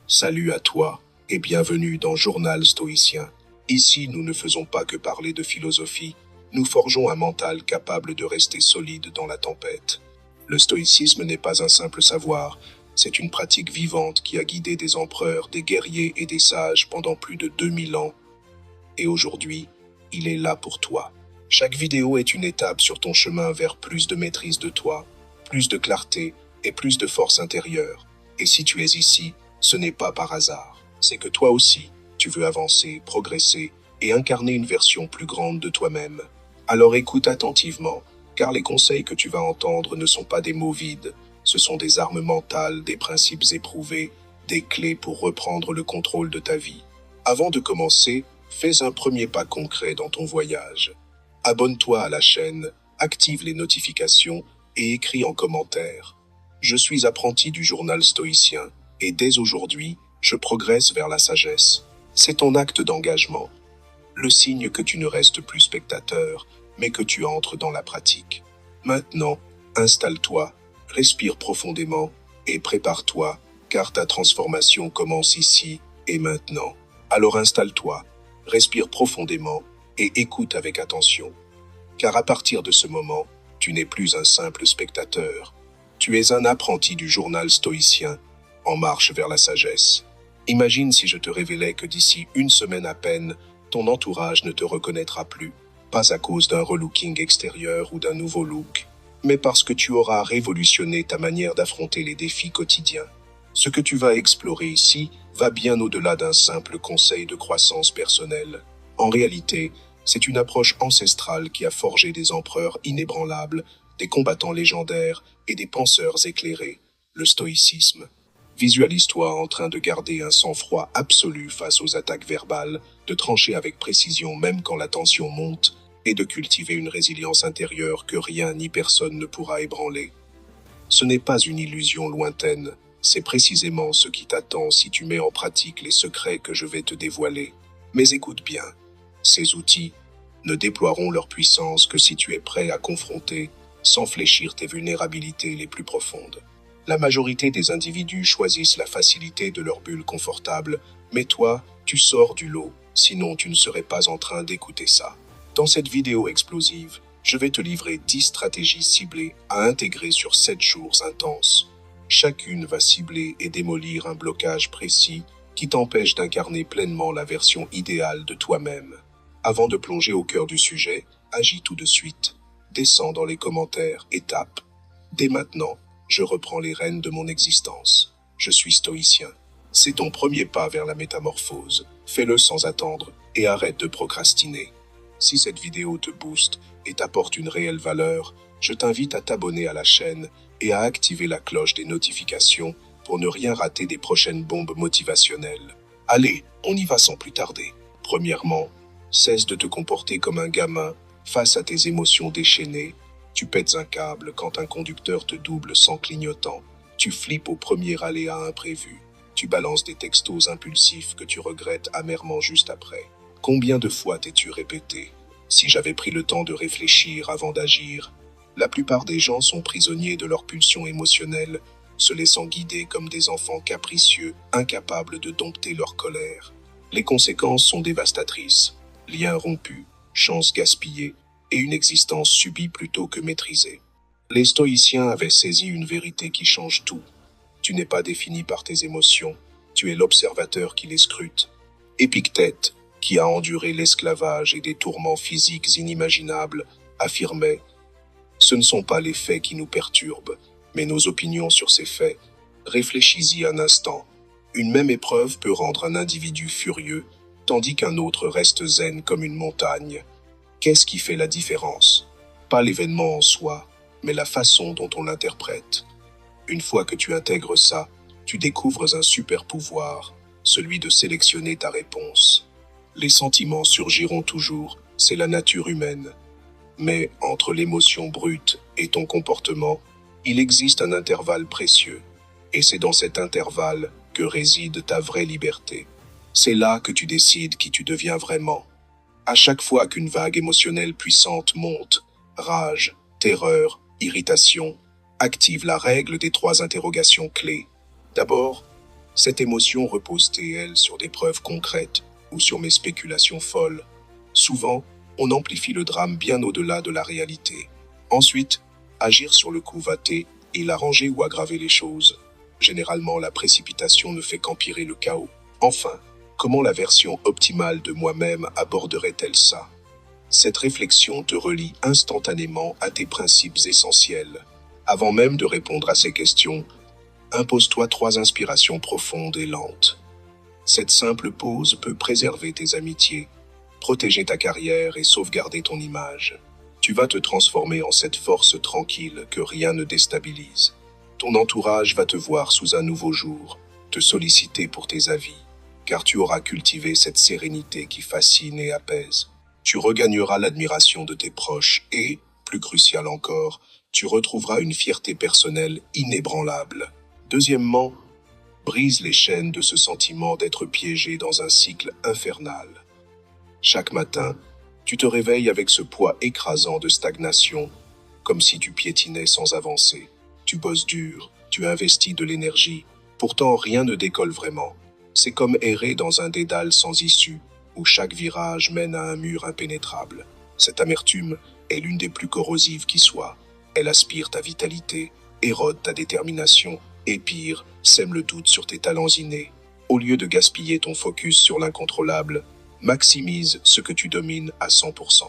Salut à toi et bienvenue dans Journal Stoïcien. Ici, nous ne faisons pas que parler de philosophie, nous forgeons un mental capable de rester solide dans la tempête. Le stoïcisme n'est pas un simple savoir, c'est une pratique vivante qui a guidé des empereurs, des guerriers et des sages pendant plus de 2000 ans. Et aujourd'hui, il est là pour toi. Chaque vidéo est une étape sur ton chemin vers plus de maîtrise de toi, plus de clarté et plus de force intérieure. Et si tu es ici, ce n'est pas par hasard. C'est que toi aussi, tu veux avancer, progresser et incarner une version plus grande de toi-même. Alors écoute attentivement, car les conseils que tu vas entendre ne sont pas des mots vides. Ce sont des armes mentales, des principes éprouvés, des clés pour reprendre le contrôle de ta vie. Avant de commencer, fais un premier pas concret dans ton voyage. Abonne-toi à la chaîne, active les notifications et écris en commentaire. Je suis apprenti du journal stoïcien et dès aujourd'hui, je progresse vers la sagesse. C'est ton acte d'engagement, le signe que tu ne restes plus spectateur, mais que tu entres dans la pratique. Maintenant, installe-toi, respire profondément et prépare-toi, car ta transformation commence ici et maintenant. Alors installe-toi, respire profondément et écoute avec attention. Car à partir de ce moment, tu n'es plus un simple spectateur. Tu es un apprenti du journal stoïcien, en marche vers la sagesse. Imagine si je te révélais que d'ici une semaine à peine, ton entourage ne te reconnaîtra plus, pas à cause d'un relooking extérieur ou d'un nouveau look, mais parce que tu auras révolutionné ta manière d'affronter les défis quotidiens. Ce que tu vas explorer ici va bien au-delà d'un simple conseil de croissance personnelle. En réalité, c'est une approche ancestrale qui a forgé des empereurs inébranlables, des combattants légendaires et des penseurs éclairés, le stoïcisme. Visualise-toi en train de garder un sang-froid absolu face aux attaques verbales, de trancher avec précision même quand la tension monte, et de cultiver une résilience intérieure que rien ni personne ne pourra ébranler. Ce n'est pas une illusion lointaine, c'est précisément ce qui t'attend si tu mets en pratique les secrets que je vais te dévoiler. Mais écoute bien, ces outils ne déploieront leur puissance que si tu es prêt à confronter, sans fléchir, tes vulnérabilités les plus profondes. La majorité des individus choisissent la facilité de leur bulle confortable, mais toi, tu sors du lot, sinon tu ne serais pas en train d'écouter ça. Dans cette vidéo explosive, je vais te livrer 10 stratégies ciblées à intégrer sur 7 jours intenses. Chacune va cibler et démolir un blocage précis qui t'empêche d'incarner pleinement la version idéale de toi-même. Avant de plonger au cœur du sujet, agis tout de suite. Descends dans les commentaires et tape. Dès maintenant, je reprends les rênes de mon existence. Je suis stoïcien. C'est ton premier pas vers la métamorphose. Fais-le sans attendre et arrête de procrastiner. Si cette vidéo te booste et t'apporte une réelle valeur, je t'invite à t'abonner à la chaîne et à activer la cloche des notifications pour ne rien rater des prochaines bombes motivationnelles. Allez, on y va sans plus tarder. Premièrement, cesse de te comporter comme un gamin face à tes émotions déchaînées. Tu pètes un câble quand un conducteur te double sans clignotant. Tu flippes au premier aléa imprévu. Tu balances des textos impulsifs que tu regrettes amèrement juste après. Combien de fois t'es-tu répété « Si j'avais pris le temps de réfléchir avant d'agir ». La plupart des gens sont prisonniers de leurs pulsions émotionnelles, se laissant guider comme des enfants capricieux, incapables de dompter leur colère. Les conséquences sont dévastatrices. Liens rompus, chances gaspillées, et une existence subie plutôt que maîtrisée. Les stoïciens avaient saisi une vérité qui change tout. Tu n'es pas défini par tes émotions, tu es l'observateur qui les scrute. Épictète, qui a enduré l'esclavage et des tourments physiques inimaginables, affirmait « Ce ne sont pas les faits qui nous perturbent, mais nos opinions sur ces faits. Réfléchis-y un instant. Une même épreuve peut rendre un individu furieux, tandis qu'un autre reste zen comme une montagne. Qu'est-ce qui fait la différence? Pas l'événement en soi, mais la façon dont on l'interprète. Une fois que tu intègres ça, tu découvres un super pouvoir, celui de sélectionner ta réponse. Les sentiments surgiront toujours, c'est la nature humaine. Mais entre l'émotion brute et ton comportement, il existe un intervalle précieux. Et c'est dans cet intervalle que réside ta vraie liberté. C'est là que tu décides qui tu deviens vraiment. À chaque fois qu'une vague émotionnelle puissante monte, rage, terreur, irritation, active la règle des 3 interrogations clés. D'abord, Cette émotion repose elle sur des preuves concrètes ou sur mes spéculations folles. Souvent, on amplifie le drame bien au-delà de la réalité. Ensuite, agir sur le coup va et l'arranger ou aggraver les choses. Généralement, la précipitation ne fait qu'empirer le chaos. Enfin, comment la version optimale de moi-même aborderait-elle ça? Cette réflexion te relie instantanément à tes principes essentiels. Avant même de répondre à ces questions, impose-toi 3 inspirations profondes et lentes. Cette simple pause peut préserver tes amitiés, protéger ta carrière et sauvegarder ton image. Tu vas te transformer en cette force tranquille que rien ne déstabilise. Ton entourage va te voir sous un nouveau jour, te solliciter pour tes avis, car tu auras cultivé cette sérénité qui fascine et apaise. Tu regagneras l'admiration de tes proches et, plus crucial encore, tu retrouveras une fierté personnelle inébranlable. Deuxièmement, brise les chaînes de ce sentiment d'être piégé dans un cycle infernal. Chaque matin, tu te réveilles avec ce poids écrasant de stagnation, comme si tu piétinais sans avancer. Tu bosses dur, tu investis de l'énergie, pourtant rien ne décolle vraiment. C'est comme errer dans un dédale sans issue, où chaque virage mène à un mur impénétrable. Cette amertume est l'une des plus corrosives qui soit. Elle aspire ta vitalité, érode ta détermination, et pire, sème le doute sur tes talents innés. Au lieu de gaspiller ton focus sur l'incontrôlable, maximise ce que tu domines à 100%.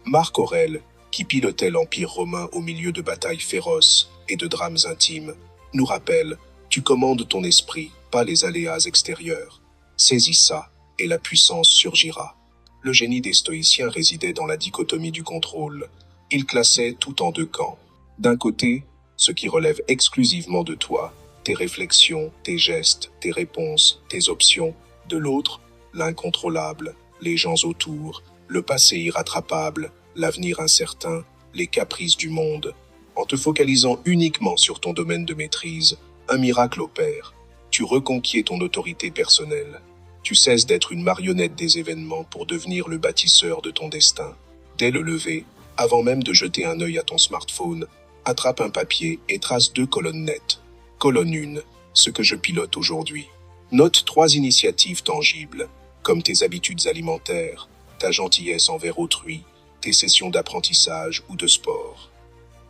Marc Aurèle, qui pilotait l'Empire romain au milieu de batailles féroces et de drames intimes, nous rappelle: tu commandes ton esprit, pas les aléas extérieurs. Saisis ça, et la puissance surgira. Le génie des stoïciens résidait dans la dichotomie du contrôle. Ils classaient tout en 2 camps. D'un côté, ce qui relève exclusivement de toi, tes réflexions, tes gestes, tes réponses, tes options. De l'autre, l'incontrôlable, les gens autour, le passé irrattrapable, l'avenir incertain, les caprices du monde. En te focalisant uniquement sur ton domaine de maîtrise, un miracle opère. Tu reconquiers ton autorité personnelle. Tu cesses d'être une marionnette des événements pour devenir le bâtisseur de ton destin. Dès le lever, avant même de jeter un œil à ton smartphone, attrape un papier et trace 2 colonnes nettes. Colonne 1, ce que je pilote aujourd'hui. Note 3 initiatives tangibles, comme tes habitudes alimentaires, ta gentillesse envers autrui, tes sessions d'apprentissage ou de sport.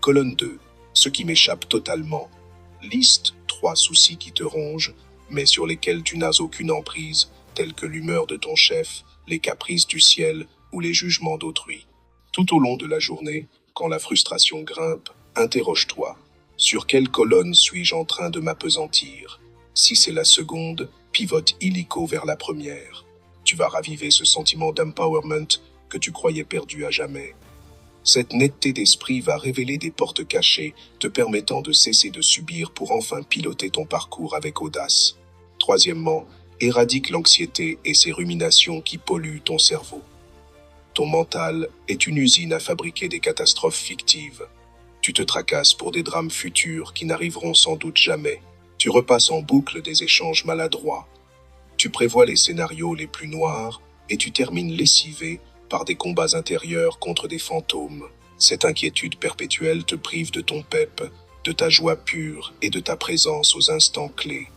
Colonne 2, ce qui m'échappe totalement. Liste 3 soucis qui te rongent, mais sur lesquels tu n'as aucune emprise, tels que l'humeur de ton chef, les caprices du ciel ou les jugements d'autrui. Tout au long de la journée, quand la frustration grimpe, interroge-toi. Sur quelle colonne suis-je en train de m'appesantir? Si c'est la seconde, pivote illico vers la première. Tu vas raviver ce sentiment d'empowerment que tu croyais perdu à jamais. Cette netteté d'esprit va révéler des portes cachées, te permettant de cesser de subir pour enfin piloter ton parcours avec audace. Troisièmement, éradique l'anxiété et ses ruminations qui polluent ton cerveau. Ton mental est une usine à fabriquer des catastrophes fictives. Tu te tracasses pour des drames futurs qui n'arriveront sans doute jamais. Tu repasses en boucle des échanges maladroits. Tu prévois les scénarios les plus noirs et tu termines lessivé par des combats intérieurs contre des fantômes. Cette inquiétude perpétuelle te prive de ton pep, de ta joie pure et de ta présence aux instants clés.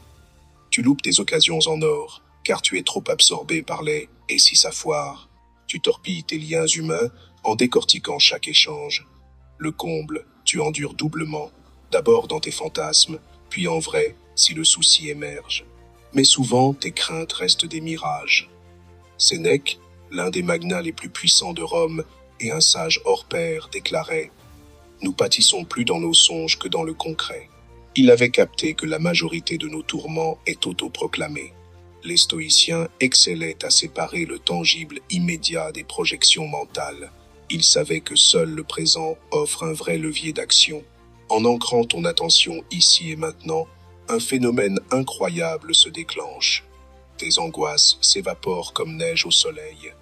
Tu loupes tes occasions en or, car tu es trop absorbé par les « et si ça foire ». Tu torpilles tes liens humains en décortiquant chaque échange. Le comble, tu endures doublement, d'abord dans tes fantasmes, puis en vrai, si le souci émerge. Mais souvent, tes craintes restent des mirages. Sénèque, l'un des magnats les plus puissants de Rome et un sage hors pair, déclarait: « Nous pâtissons plus dans nos songes que dans le concret. » Il avait capté que la majorité de nos tourments est autoproclamée. Les stoïciens excellaient à séparer le tangible immédiat des projections mentales. Ils savaient que seul le présent offre un vrai levier d'action. En ancrant ton attention ici et maintenant, un phénomène incroyable se déclenche. Tes angoisses s'évaporent comme neige au soleil.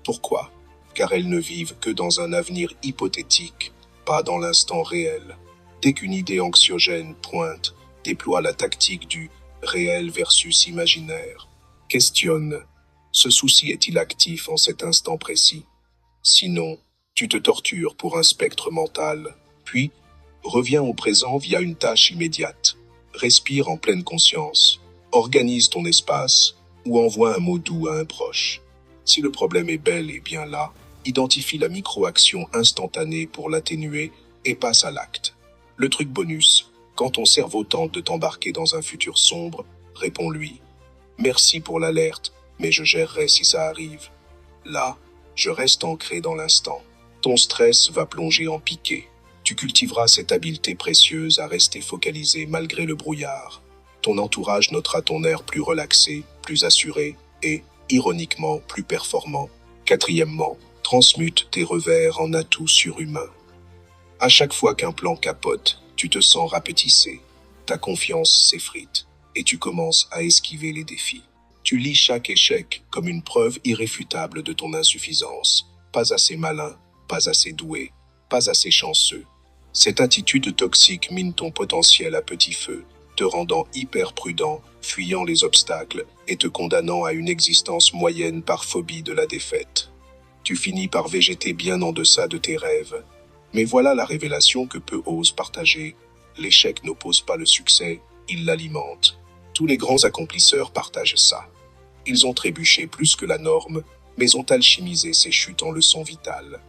Pourquoi? Car elles ne vivent que dans un avenir hypothétique, pas dans l'instant réel. Dès qu'une idée anxiogène pointe, déploie la tactique du réel versus imaginaire. Questionne: ce souci est-il actif en cet instant précis? Sinon, tu te tortures pour un spectre mental. Puis, reviens au présent via une tâche immédiate. Respire en pleine conscience. Organise ton espace ou envoie un mot doux à un proche. Si le problème est bel et bien là, identifie la micro-action instantanée pour l'atténuer et passe à l'acte. Le truc bonus, quand ton cerveau tente de t'embarquer dans un futur sombre, réponds-lui. Merci pour l'alerte, mais je gérerai si ça arrive. Là, je reste ancré dans l'instant. Ton stress va plonger en piqué. Tu cultiveras cette habileté précieuse à rester focalisé malgré le brouillard. Ton entourage notera ton air plus relaxé, plus assuré et, ironiquement, plus performant. Quatrièmement, transmute tes revers en atouts surhumains. À chaque fois qu'un plan capote, tu te sens rapetissé. Ta confiance s'effrite et tu commences à esquiver les défis. Tu lis chaque échec comme une preuve irréfutable de ton insuffisance. Pas assez malin, pas assez doué, pas assez chanceux. Cette attitude toxique mine ton potentiel à petit feu, te rendant hyper prudent, fuyant les obstacles et te condamnant à une existence moyenne par phobie de la défaite. Tu finis par végéter bien en deçà de tes rêves. Mais voilà la révélation que peu osent partager. L'échec n'oppose pas le succès, il l'alimente. Tous les grands accomplisseurs partagent ça. Ils ont trébuché plus que la norme, mais ont alchimisé ces chutes en leçons vitales.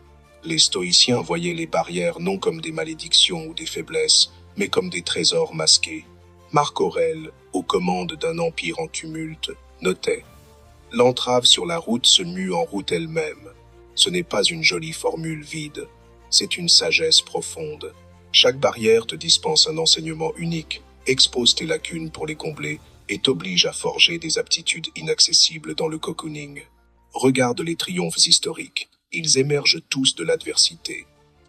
Les stoïciens voyaient les barrières non comme des malédictions ou des faiblesses, mais comme des trésors masqués. Marc Aurèle, aux commandes d'un empire en tumulte, notait « L'entrave sur la route se mue en route elle-même. Ce n'est pas une jolie formule vide, c'est une sagesse profonde. Chaque barrière te dispense un enseignement unique, expose tes lacunes pour les combler et t'oblige à forger des aptitudes inaccessibles dans le cocooning. Regarde les triomphes historiques. Ils émergent tous de l'adversité.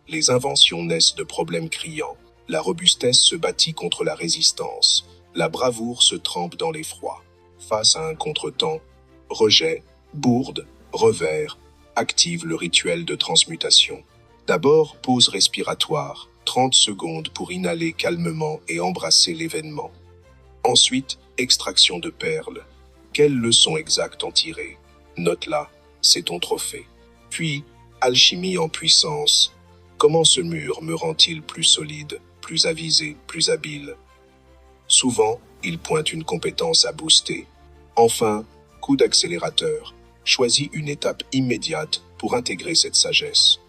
Les inventions naissent de problèmes criants. La robustesse se bâtit contre la résistance. La bravoure se trempe dans l'effroi. Face à un contretemps, rejet, bourde, revers, active le rituel de transmutation. D'abord, pause respiratoire, 30 secondes pour inhaler calmement et embrasser l'événement. Ensuite, extraction de perles. Quelle leçon exacte en tirer? Note-la, c'est ton trophée. Puis, alchimie en puissance. Comment ce mur me rend-il plus solide, plus avisé, plus habile? Souvent, il pointe une compétence à booster. Enfin, coup d'accélérateur. Choisis une étape immédiate pour intégrer cette sagesse.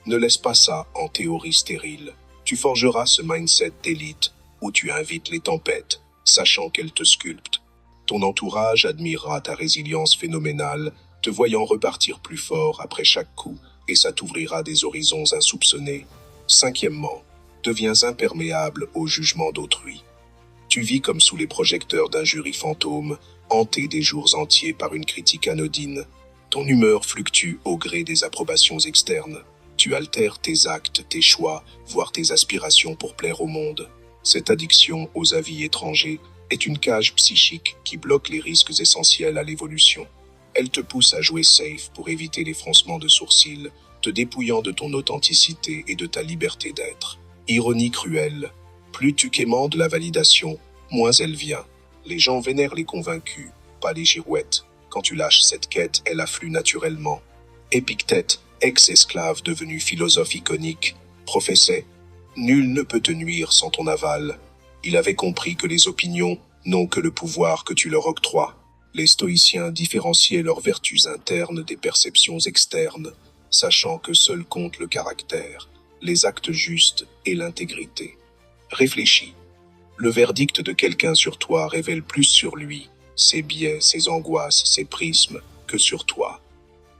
Ne laisse pas ça en théorie stérile. Tu forgeras ce mindset d'élite où tu invites les tempêtes, sachant qu'elles te sculptent. Ton entourage admirera ta résilience phénoménale, te voyant repartir plus fort après chaque coup, et ça t'ouvrira des horizons insoupçonnés. Cinquièmement, deviens imperméable au jugement d'autrui. Tu vis comme sous les projecteurs d'un jury fantôme, hanté des jours entiers par une critique anodine. Ton humeur fluctue au gré des approbations externes. Tu altères tes actes, tes choix, voire tes aspirations pour plaire au monde. Cette addiction aux avis étrangers est une cage psychique qui bloque les risques essentiels à l'évolution. Elle te pousse à jouer safe pour éviter les froncements de sourcils, te dépouillant de ton authenticité et de ta liberté d'être. Ironie cruelle. Plus tu quémandes la validation, moins elle vient. Les gens vénèrent les convaincus, pas les girouettes. Quand tu lâches cette quête, elle afflue naturellement. Épictète, ex-esclave devenu philosophe iconique, professait « Nul ne peut te nuire sans ton aval ». Il avait compris que les opinions n'ont que le pouvoir que tu leur octroies. Les stoïciens différenciaient leurs vertus internes des perceptions externes, sachant que seul compte le caractère, les actes justes et l'intégrité. Réfléchis. Le verdict de quelqu'un sur toi révèle plus sur lui, ses biais, ses angoisses, ses prismes, que sur toi.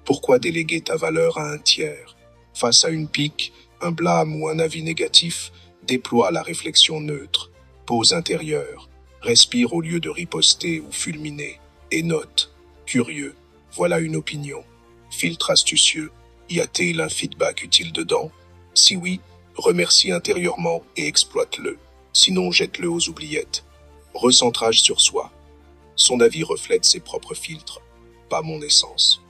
Pourquoi déléguer ta valeur à un tiers? Face à une pique, un blâme ou un avis négatif, déploie la réflexion neutre. Pause intérieure. Respire au lieu de riposter ou fulminer. Et note. Curieux. Voilà une opinion. Filtre astucieux. Y a-t-il un feedback utile dedans? Si oui, remercie intérieurement et exploite-le. Sinon, jette-le aux oubliettes. Recentrage sur soi. Son avis reflète ses propres filtres, pas mon essence.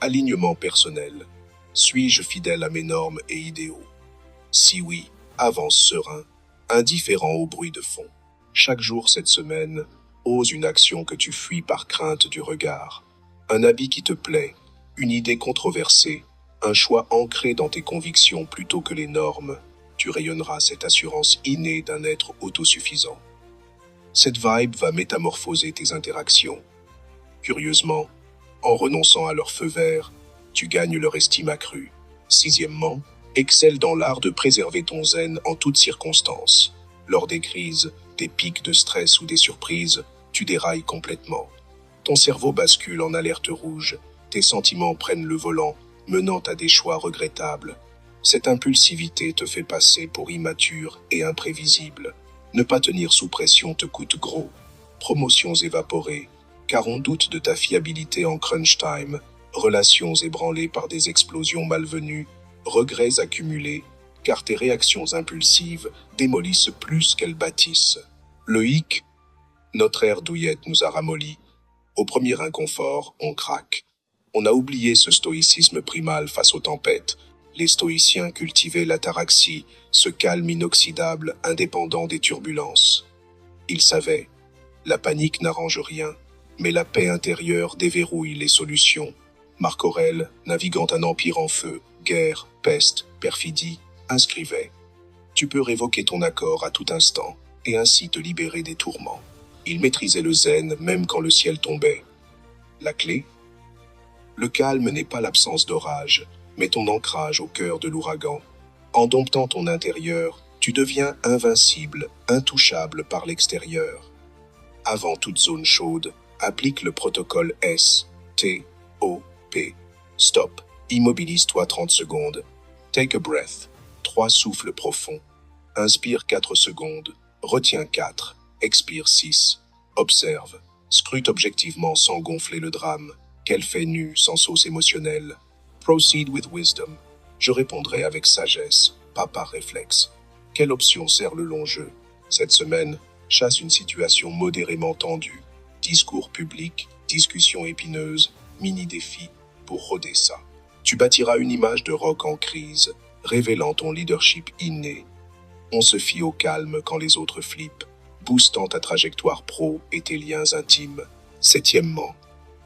Alignement personnel. Suis-je fidèle à mes normes et idéaux? Si oui, avance serein, indifférent au bruit de fond. Chaque jour cette semaine, ose une action que tu fuis par crainte du regard. Un habit qui te plaît, une idée controversée, un choix ancré dans tes convictions plutôt que les normes. Tu rayonneras cette assurance innée d'un être autosuffisant. Cette vibe va métamorphoser tes interactions. Curieusement, en renonçant à leur feu vert, tu gagnes leur estime accrue. Sixièmement, excelle dans l'art de préserver ton zen en toutes circonstances. Lors des crises, des pics de stress ou des surprises, tu dérailles complètement. Ton cerveau bascule en alerte rouge, tes sentiments prennent le volant, menant à des choix regrettables. Cette impulsivité te fait passer pour immature et imprévisible. Ne pas tenir sous pression te coûte gros. Promotions évaporées, car on doute de ta fiabilité en crunch time, relations ébranlées par des explosions malvenues, regrets accumulés, car tes réactions impulsives démolissent plus qu'elles bâtissent. Le hic, notre air douillette nous a ramollis. Au premier inconfort, on craque. On a oublié ce stoïcisme primal face aux tempêtes. Les stoïciens cultivaient l'ataraxie, ce calme inoxydable, indépendant des turbulences. Ils savaient, la panique n'arrange rien, mais la paix intérieure déverrouille les solutions. Marc Aurèle, naviguant un empire en feu, guerre, peste, perfidie, inscrivait « Tu peux révoquer ton accord à tout instant, et ainsi te libérer des tourments. » Il maîtrisait le zen même quand le ciel tombait. La clé? Le calme n'est pas l'absence d'orage, mais ton ancrage au cœur de l'ouragan. En domptant ton intérieur, tu deviens invincible, intouchable par l'extérieur. Avant toute zone chaude, applique le protocole S-T-O-P. Stop, immobilise-toi 30 secondes. Take a breath, 3 souffles profonds. Inspire 4 secondes, retiens 4, expire 6. Observe, scrute objectivement sans gonfler le drame. Quel fait nu, sans sauce émotionnelle. Proceed with wisdom. Je répondrai avec sagesse, pas par réflexe. Quelle option sert le long jeu? Cette semaine, chasse une situation modérément tendue. Discours public, discussion épineuse, mini-défi pour roder ça. Tu bâtiras une image de rock en crise, révélant ton leadership inné. On se fie au calme quand les autres flippent, boostant ta trajectoire pro et tes liens intimes. Septièmement,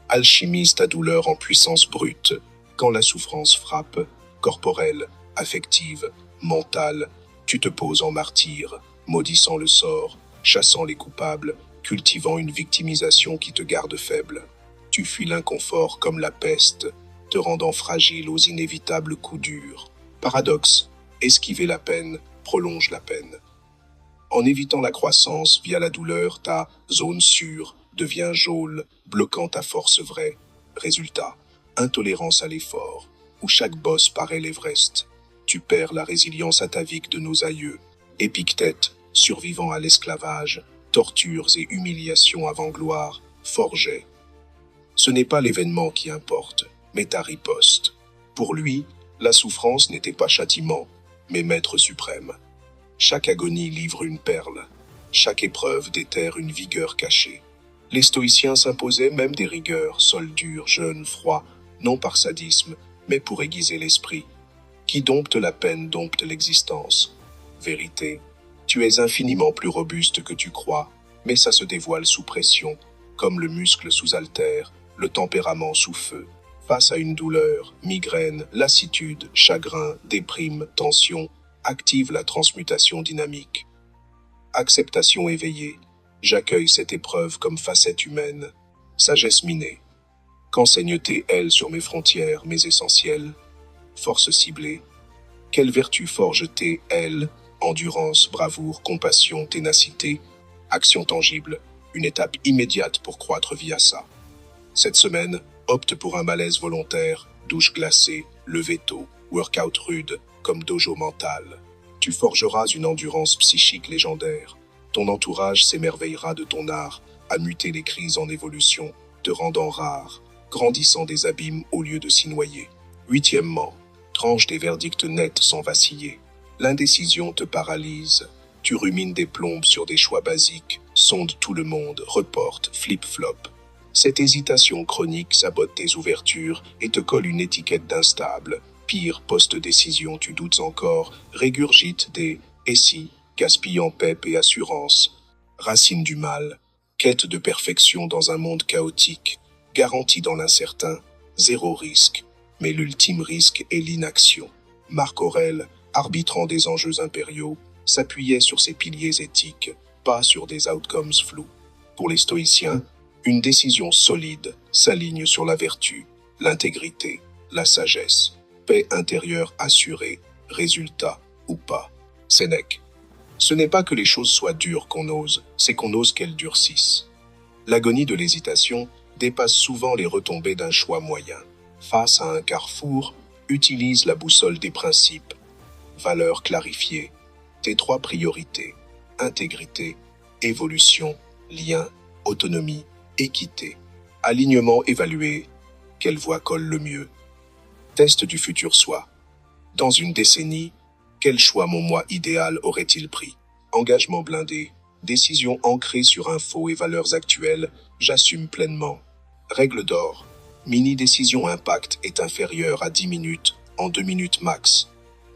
alchimise ta douleur en puissance brute, quand la souffrance frappe, corporelle, affective, mentale, tu te poses en martyr, maudissant le sort, chassant les coupables, cultivant une victimisation qui te garde faible. Tu fuis l'inconfort comme la peste, te rendant fragile aux inévitables coups durs. Paradoxe, esquiver la peine prolonge la peine. En évitant la croissance via la douleur, ta zone sûre devient geôle, bloquant ta force vraie. Résultat, intolérance à l'effort, où chaque bosse paraît l'Everest. Tu perds la résilience atavique de nos aïeux. Épictète, survivant à l'esclavage, tortures et humiliations avant gloire, forgeait. Ce n'est pas l'événement qui importe, mais ta riposte. Pour lui, la souffrance n'était pas châtiment, mais maître suprême. Chaque agonie livre une perle, chaque épreuve déterre une vigueur cachée. Les stoïciens s'imposaient même des rigueurs, sol dur, jeûne, froid, non par sadisme, mais pour aiguiser l'esprit. Qui dompte la peine dompte l'existence. Vérité, tu es infiniment plus robuste que tu crois, mais ça se dévoile sous pression, comme le muscle sous haltère, le tempérament sous feu. Face à une douleur, migraine, lassitude, chagrin, déprime, tension, active la transmutation dynamique. Acceptation éveillée. J'accueille cette épreuve comme facette humaine. Sagesse minée. Qu'enseigne-t-elle, elle, sur mes frontières, mes essentiels? Force ciblée. Quelle vertu forge-t-elle, elle? Endurance, bravoure, compassion, ténacité. Action tangible. Une étape immédiate pour croître via ça. Cette semaine, opte pour un malaise volontaire, douche glacée, lever tôt, workout rude, comme dojo mental. Tu forgeras une endurance psychique légendaire. Ton entourage s'émerveillera de ton art, à muter les crises en évolution, te rendant rare, grandissant des abîmes au lieu de s'y noyer. Huitièmement, tranche des verdicts nets sans vaciller. L'indécision te paralyse. Tu rumines des plombes sur des choix basiques, sonde tout le monde, reporte, flip-flop. Cette hésitation chronique sabote tes ouvertures et te colle une étiquette d'instable. Pire, post-décision, tu doutes encore, régurgite des « et si », gaspillant pep et assurance. Racine du mal, quête de perfection dans un monde chaotique, garantie dans l'incertain, zéro risque, mais l'ultime risque est l'inaction. Marc Aurèle, arbitrant des enjeux impériaux, s'appuyait sur ses piliers éthiques, pas sur des outcomes flous. Pour les stoïciens, une décision solide s'aligne sur la vertu, l'intégrité, la sagesse, paix intérieure assurée, résultat ou pas. Sénèque. Ce n'est pas que les choses soient dures qu'on ose, c'est qu'on ose qu'elles durcissent. L'agonie de l'hésitation dépasse souvent les retombées d'un choix moyen. Face à un carrefour, utilise la boussole des principes. Valeurs clarifiées, tes trois priorités, intégrité, évolution, lien, autonomie, équité, alignement évalué, quelle voie colle le mieux. Test du futur soi. Dans une décennie, quel choix mon moi idéal aurait-il pris? Engagement blindé, décision ancrée sur infos et valeurs actuelles, j'assume pleinement. Règle d'or, mini-décision impact est inférieure à 10 minutes, en 2 minutes max.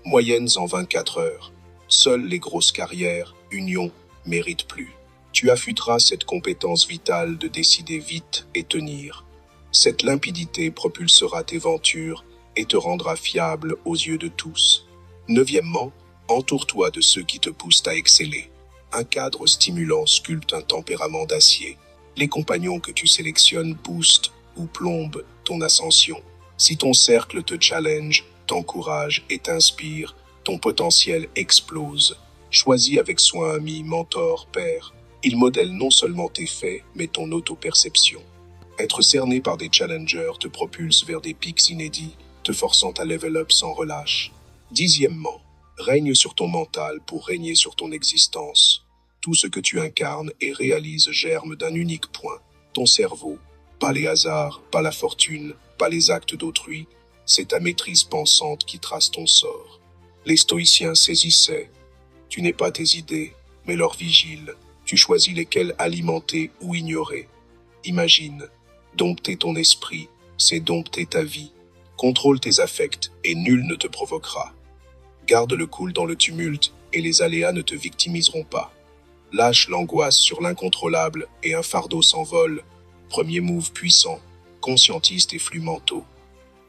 Moyennes en 24 heures. Seules les grosses carrières, unions, méritent plus. Tu affûteras cette compétence vitale de décider vite et tenir. Cette limpidité propulsera tes ventures et te rendra fiable aux yeux de tous. Neuvièmement, entoure-toi de ceux qui te poussent à exceller. Un cadre stimulant sculpte un tempérament d'acier. Les compagnons que tu sélectionnes boostent ou plombent ton ascension. Si ton cercle te challenge, t'encourage et t'inspire, ton potentiel explose. Choisis avec soin ami, mentor, père. Il modèle non seulement tes faits, mais ton auto-perception. Être cerné par des challengers te propulse vers des pics inédits, te forçant à level up sans relâche. Dixièmement, règne sur ton mental pour régner sur ton existence. Tout ce que tu incarnes et réalises germe d'un unique point, ton cerveau. Pas les hasards, pas la fortune, pas les actes d'autrui, c'est ta maîtrise pensante qui trace ton sort. Les stoïciens saisissaient. Tu n'es pas tes idées, mais leur vigile. Tu choisis lesquelles alimenter ou ignorer. Imagine, dompter ton esprit, c'est dompter ta vie. Contrôle tes affects et nul ne te provoquera. Garde le cool dans le tumulte et les aléas ne te victimiseront pas. Lâche l'angoisse sur l'incontrôlable et un fardeau s'envole. Premier move puissant, conscientise tes flux mentaux.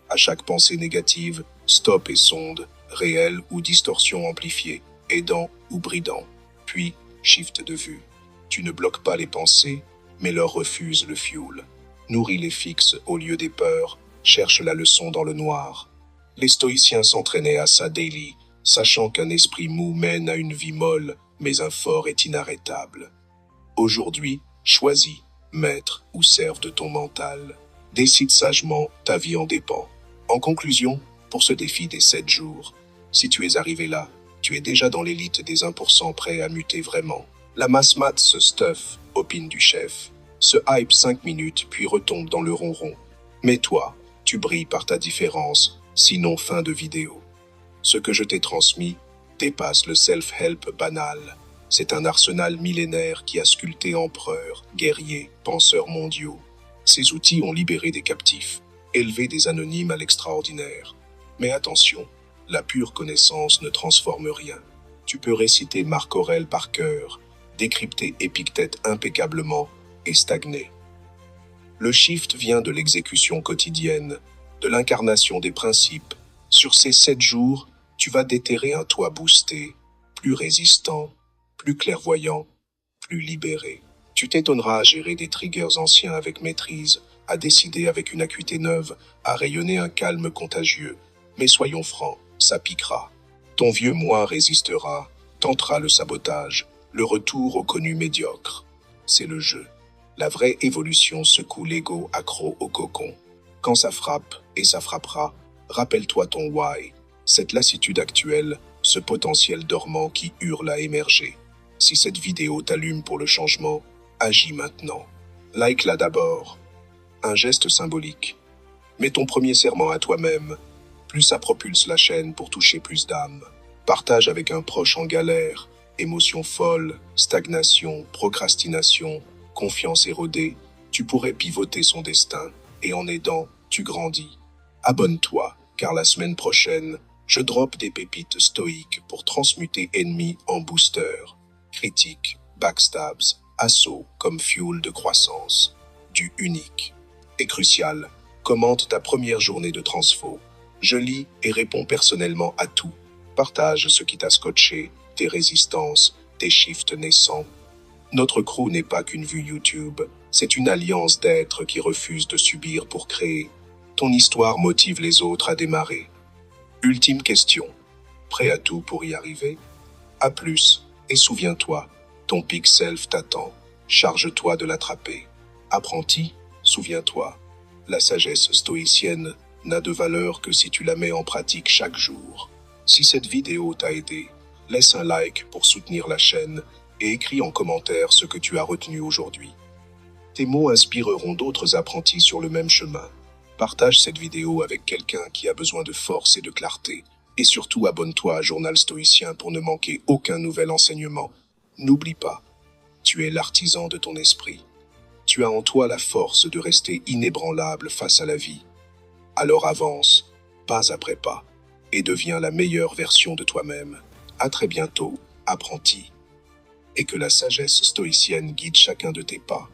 À chaque pensée négative, stop et sonde, réelle ou distorsion amplifiée, aidant ou bridant. Puis, shift de vue. Tu ne bloques pas les pensées, mais leur refuses le fuel. Nourris les fixes au lieu des peurs, cherche la leçon dans le noir. Les stoïciens s'entraînaient à ça daily, sachant qu'un esprit mou mène à une vie molle, mais un fort est inarrêtable. Aujourd'hui, choisis, maître ou serve de ton mental. Décide sagement, ta vie en dépend. En conclusion, pour ce défi des 7 jours, si tu es arrivé là, tu es déjà dans l'élite des 1% prêts à muter vraiment. La masse mat se stuff, opine du chef, se hype 5 minutes puis retombe dans le ronron. Mais toi, tu brilles par ta différence, sinon fin de vidéo. Ce que je t'ai transmis dépasse le self-help banal. C'est un arsenal millénaire qui a sculpté empereurs, guerriers, penseurs mondiaux. Ces outils ont libéré des captifs, élevé des anonymes à l'extraordinaire. Mais attention, la pure connaissance ne transforme rien. Tu peux réciter Marc Aurèle par cœur, décrypter Épictète impeccablement et stagner. Le shift vient de l'exécution quotidienne, de l'incarnation des principes. Sur ces 7 jours, tu vas déterrer un toi boosté, plus résistant, plus clairvoyant, plus libéré. Tu t'étonneras à gérer des triggers anciens avec maîtrise, à décider avec une acuité neuve, à rayonner un calme contagieux. Mais soyons francs, ça piquera. Ton vieux moi résistera, tentera le sabotage, le retour au connu médiocre. C'est le jeu. La vraie évolution secoue l'ego accro au cocon. Quand ça frappe, et ça frappera, rappelle-toi ton why. Cette lassitude actuelle, ce potentiel dormant qui hurle à émerger. Si cette vidéo t'allume pour le changement, agis maintenant. Like-la d'abord. Un geste symbolique. Mets ton premier serment à toi-même. Plus ça propulse la chaîne pour toucher plus d'âmes. Partage avec un proche en galère. Émotions folles, stagnation, procrastination, confiance érodée. Tu pourrais pivoter son destin. Et en aidant, tu grandis. Abonne-toi, car la semaine prochaine, je drop des pépites stoïques pour transmuter ennemis en boosters. Critiques, backstabs, assauts comme fuel de croissance. Du unique. Et crucial, commente ta première journée de transfo. Je lis et réponds personnellement à tout. Partage ce qui t'a scotché, tes résistances, tes shifts naissants. Notre crew n'est pas qu'une vue YouTube, c'est une alliance d'êtres qui refusent de subir pour créer. Ton histoire motive les autres à démarrer. Ultime question. Prêt à tout pour y arriver? À plus, et souviens-toi, ton peak self t'attend. Charge-toi de l'attraper. Apprenti, souviens-toi, la sagesse stoïcienne n'a de valeur que si tu la mets en pratique chaque jour. Si cette vidéo t'a aidé, laisse un like pour soutenir la chaîne et écris en commentaire ce que tu as retenu aujourd'hui. Tes mots inspireront d'autres apprentis sur le même chemin. Partage cette vidéo avec quelqu'un qui a besoin de force et de clarté. Et surtout abonne-toi à Journal Stoïcien pour ne manquer aucun nouvel enseignement. N'oublie pas, tu es l'artisan de ton esprit. Tu as en toi la force de rester inébranlable face à la vie. Alors avance, pas après pas, et deviens la meilleure version de toi-même. À très bientôt, apprenti. Et que la sagesse stoïcienne guide chacun de tes pas.